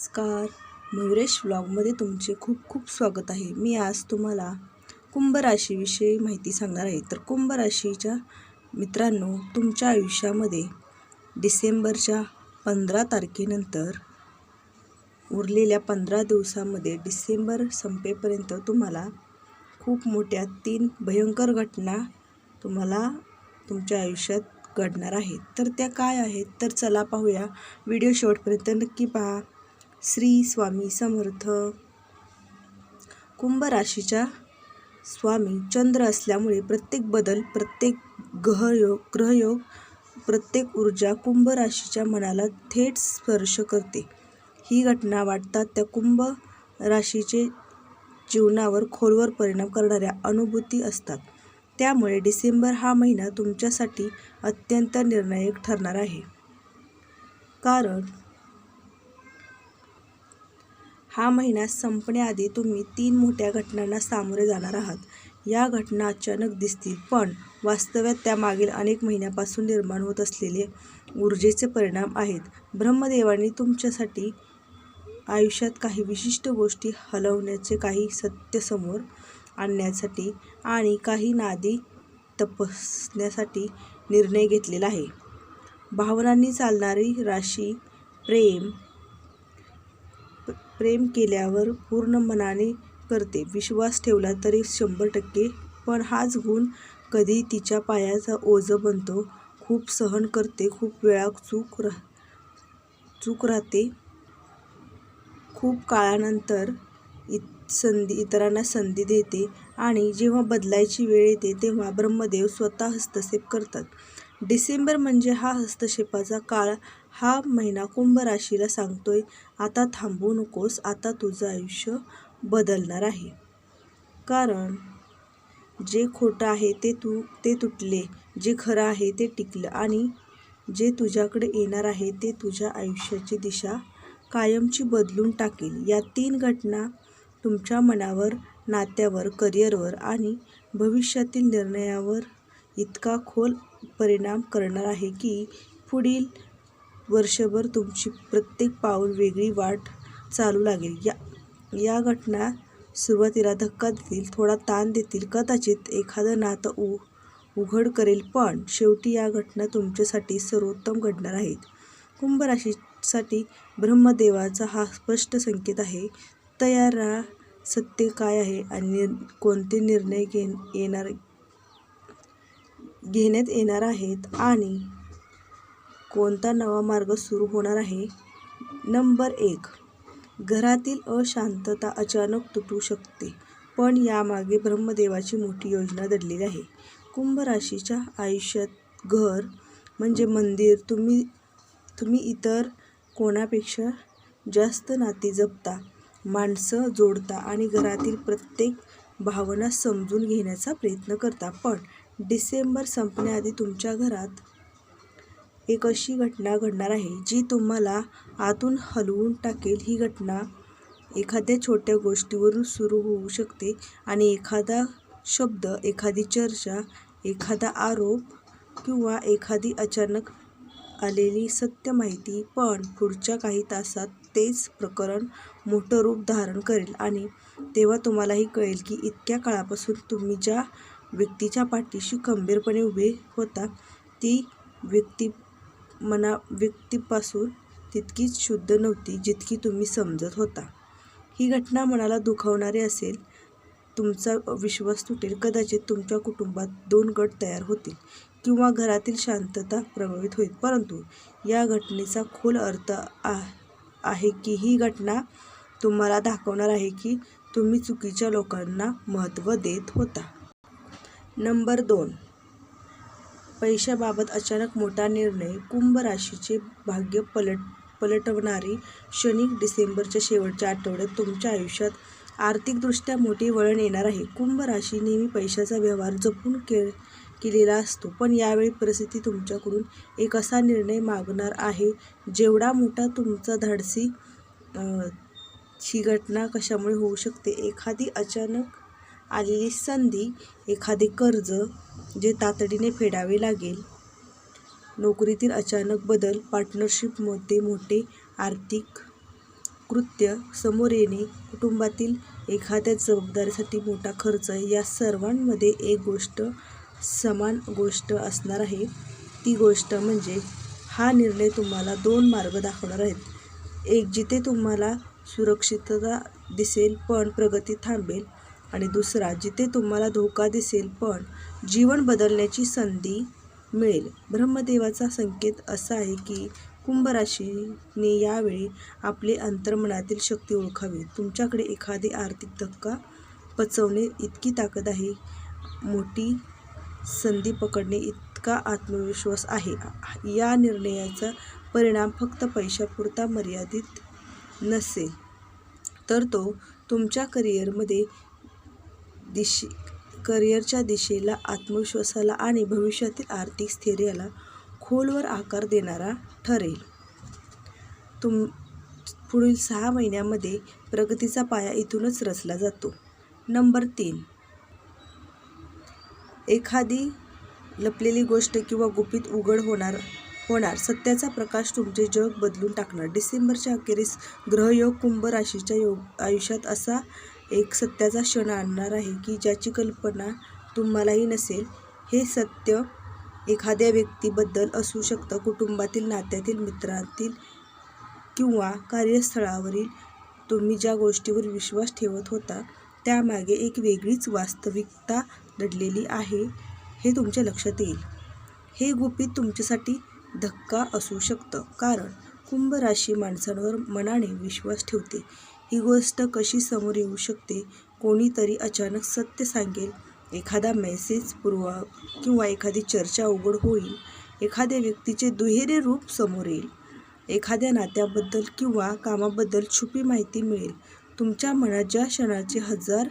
नमस्कार. मयुरेश व्लॉगमध्ये तुमचे खूप खूप स्वागत आहे. मी आज तुम्हाला कुंभ राशीविषयी माहिती सांगणार आहे. तर कुंभ राशीच्या मित्रांनो, तुमच्या आयुष्यामध्ये डिसेंबरच्या 15 तारखेनंतर उरलेल्या 15 दिवसामध्ये डिसेंबर संपेपर्यंत तुम्हाला खूप मोठ्या 3 भयंकर घटना तुम्हाला तुमच्या आयुष्यात घडणार आहेत. तर त्या काय आहेत? तर चला पाहूया. व्हिडिओ शेवटपर्यंत नक्की पहा. श्री स्वामी समर्थ. कुंभ राशीचा स्वामी चंद्र असल्यामुळे प्रत्येक बदल, प्रत्येक ग्रहयोग, प्रत्येक ऊर्जा कुंभ राशीच्या मनाला थेट स्पर्श करते. ही घटना वाटतात त्या कुंभ राशीचे जीवनावर खोलवर परिणाम करणाऱ्या अनुभूती असतात. त्यामुळे डिसेंबर हा महिना तुमच्यासाठी अत्यंत निर्णायक ठरणार आहे. कारण हा महिना संपण्याआधी तुम्ही 3 मोठ्या घटनांना सामोरे जाणार आहात. या घटना अचानक दिसतील, पण वास्तव्यात त्यामागील अनेक महिन्यापासून निर्माण होत असलेले ऊर्जेचे परिणाम आहेत. ब्रह्मदेवाने तुमच्यासाठी आयुष्यात काही विशिष्ट गोष्टी हलवण्याचे, काही सत्य समोर आणण्यासाठी आणि काही नादी तपासण्यासाठी निर्णय घेतलेला आहे. भावनांनी चालणारी राशी. प्रेम केल्यावर पूर्ण मनाने करते. विश्वास ठेवला तरी 100%. पण हाच गुण कधी तिच्या पायाचा ओझं बनतो. खूप सहन करते, खूप वेळा चूक राहते, खूप काळानंतर इतरांना संधी देते आणि जेव्हा बदलायची वेळ येते तेव्हा ब्रह्मदेव स्वतः हस्तक्षेप करतात. डिसेंबर म्हणजे हा हस्तक्षेपाचा काळ. हा महिना कुंभ राशीला सांगतोय, आता थांबू नकोस, आता तुझं आयुष्य बदलणार आहे. कारण जे खोटं आहे ते तुटले, जे खरं आहे ते टिकलं आणि जे तुझ्याकडे येणार आहे ते तुझ्या आयुष्याची दिशा कायमची बदलून टाकेल. या 3 घटना तुमच्या मनावर, नात्यावर, करिअरवर आणि भविष्यातील निर्णयावर इतका खोल परिणाम करणार आहे की पुढील वर्षभर तुमची प्रत्येक पाऊल वेगळी वाट चालू लागेल. या घटना सुरुवातीला धक्का देतील, थोडा ताण देतील, कदाचित एखादं नातं उघड करेल, पण शेवटी या घटना तुमच्यासाठी सर्वोत्तम घडणार आहेत. कुंभ राशीसाठी ब्रह्मदेवाचा हा स्पष्ट संकेत आहे. तयार राहा. सत्य काय आहे आणि कोणते निर्णय घेण्यात येणार आहेत आणि कोणता नवा मार्ग सुरू होणार आहे. नंबर 1. घरातील अशांतता अचानक तुटू शकते, पण यामागे ब्रह्मदेवाची मोठी योजना दडलेली आहे. कुंभ राशीच्या आयुष्यात घर म्हणजे मंदिर. तुम्ही इतर कोणापेक्षा जास्त नाती जपता, माणसं जोडता आणि घरातील प्रत्येक भावना समजून घेण्याचा प्रयत्न करता. पण डिसेंबर संपण्याआधी तुमच्या घरात एक अशी घटना घडणार आहे जी तुम्हाला आतून हलवून टाकेल. ही घटना एखाद्या छोट्या गोष्टीवरून सुरू होऊ शकते आणि एखादा शब्द, एखादी चर्चा, एखादा आरोप किंवा एखादी अचानक आलेली सत्य माहिती. पण पुढच्या काही तासात तेच प्रकरण मोठं रूप धारण करेल आणि तेव्हा तुम्हालाही कळेल की इतक्या काळापासून तुम्ही ज्या व्यक्तीच्या पाठीशी खंबीरपणे उभे होता ती व्यक्तीपासून तितकीच शुद्ध नव्हती जितकी तुम्ही समजत होता. ही घटना मनाला दुखावणारी असेल. तुमचा विश्वास तुटेल. कदाचित तुमच्या कुटुंबात 2 गट तयार होतील किंवा घरातील शांतता प्रभावित होईल. परंतु या घटनेचा खोल अर्थ आहे की ही घटना तुम्हाला दाखवणार आहे की तुम्ही चुकीच्या लोकांना महत्त्व देत होता. नंबर 2. पैशाबाबत अचानक मोठा निर्णय. कुंभ राशीचे भाग्य पलटवणारी शनी. डिसेंबरच्या शेवटच्या आठवड्यात तुमच्या आयुष्यात आर्थिकदृष्ट्या मोठे वळण येणार आहे. कुंभ राशी नेहमी पैशाचा व्यवहार जपून केलेला असतो, पण यावेळी परिस्थिती तुमच्याकडून एक असा निर्णय मागणार आहे जेवढा मोठा तुमचा धाडसी. ही घटना कशामुळे होऊ शकते? एखादी अचानक आलेली संधी, एखादे कर्ज जे तातडीने फेडावे लागेल, नोकरीतील अचानक बदल, पार्टनरशिपमध्ये मोठे आर्थिक कृत्य समोर येणे, कुटुंबातील एखाद्या जबाबदारीसाठी मोठा खर्च, या सर्वांमध्ये एक गोष्ट समान गोष्ट असणार आहे. ती गोष्ट म्हणजे हा निर्णय तुम्हाला 2 मार्ग दाखवणार आहेत. एक, जिथे तुम्हाला सुरक्षितता दिसेल पण प्रगती थांबेल, आणि दुसरा, जिथे तुम्हाला धोका दिसेल पण जीवन बदलण्याची संधी मिळेल. ब्रह्मदेवाचा संकेत असा आहे की कुंभ राशीने यावेळी आपले अंतर्मनातील शक्ती ओळखावी. तुमच्याकडे एखादी आर्थिक धक्का पचवणे इतकी ताकद आहे, मोठी संधी पकडणे इतका आत्मविश्वास आहे. या निर्णयाचा परिणाम फक्त पैशापुरता मर्यादित नसेल, तर तो तुमच्या करिअरच्या दिशेला, आत्मविश्वासाला आणि भविष्यातील आर्थिक स्थैर्याला खोलवर आकार देणारा ठरेल. पुढील 6 महिन्यांमध्ये प्रगतीचा पाया इथूनच रचला जातो. नंबर 3, एखादी लपलेली गोष्ट किंवा गुपित उघड होणार. सत्याचा प्रकाश तुमचे जग बदलून टाकणार. डिसेंबरच्या अखेरीस ग्रहयोग कुंभ राशीच्या आयुष्यात असा एक सत्याचा क्षण आणणार आहे की ज्याची कल्पना तुम्हालाही नसेल. हे सत्य एखाद्या व्यक्तीबद्दल असू शकतं, कुटुंबातील, नात्यातील, मित्रांतील किंवा कार्यस्थळावरील. तुम्ही ज्या गोष्टीवर विश्वास ठेवत होता त्यामागे एक वेगळीच वास्तविकता दडलेली आहे हे तुमच्या लक्षात येईल. हे गुपित तुमच्यासाठी धक्का असू शकतं, कारण कुंभ राशी माणसांवर मनाने विश्वास ठेवते. ही गोष्ट कशी समोर येऊ शकते? कोणीतरी अचानक सत्य सांगेल, एखादा मेसेज किंवा एखादी चर्चा उघड होईल, एखाद्या व्यक्तीचे दुहेरी रूप समोर येईल, एखाद्या नात्याबद्दल किंवा कामाबद्दल छुपी माहिती मिळेल. तुमच्या मनात ज्या क्षणाचे 1000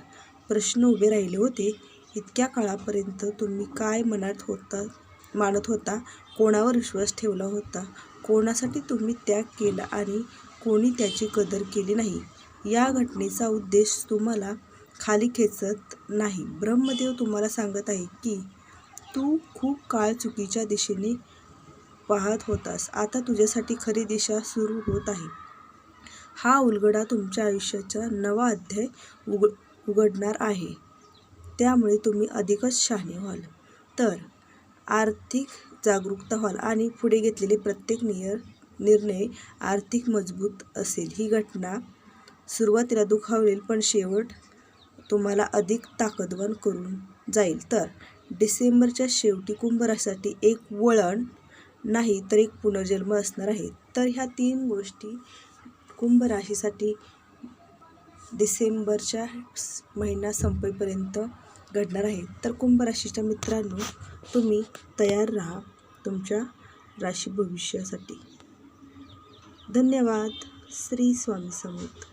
प्रश्न उभे राहिले होते, इतक्या काळापर्यंत तुम्ही काय मानत होता, कोणावर विश्वास ठेवला होता, कोणासाठी तुम्ही त्याग केला आणि कोणी त्याची कदर केली नाही, या घटनेचा उद्देश तुम्हाला खाली खेचत नाही. ब्रह्मदेव तुम्हाला सांगत आहे की तू खूप काळ चुकीच्या दिशेने पाहत होतास, आता तुझ्यासाठी खरी दिशा सुरू होत आहे. हा उलगडा तुमच्या आयुष्याचा नवा अध्याय उघडणार आहे. त्यामुळे तुम्ही अधिकच शहाणे व्हाल, तर आर्थिक जागरूकता व्हाल आणि पुढे घेतलेले प्रत्येक निर्णय आर्थिक मजबूत असेल. ही घटना सुरुवातीला दुखावलेल पण शेवट तुम्हाला अधिक ताकदवान करून जाईल. तर डिसेंबरच्या शेवटी कुंभ राशीसाठी एक वळण नाही तर एक पुनर्जन्म असणार आहे. तर ह्या 3 गोष्टी कुंभ राशीसाठी डिसेंबरच्या महिना संपेपर्यंत घडणार आहे. तर कुंभ राशीच्या मित्रांनो, तुम्ही तयार राहा तुमच्या राशी भविष्यासाठी. धन्यवाद. श्री स्वामी समर्थ.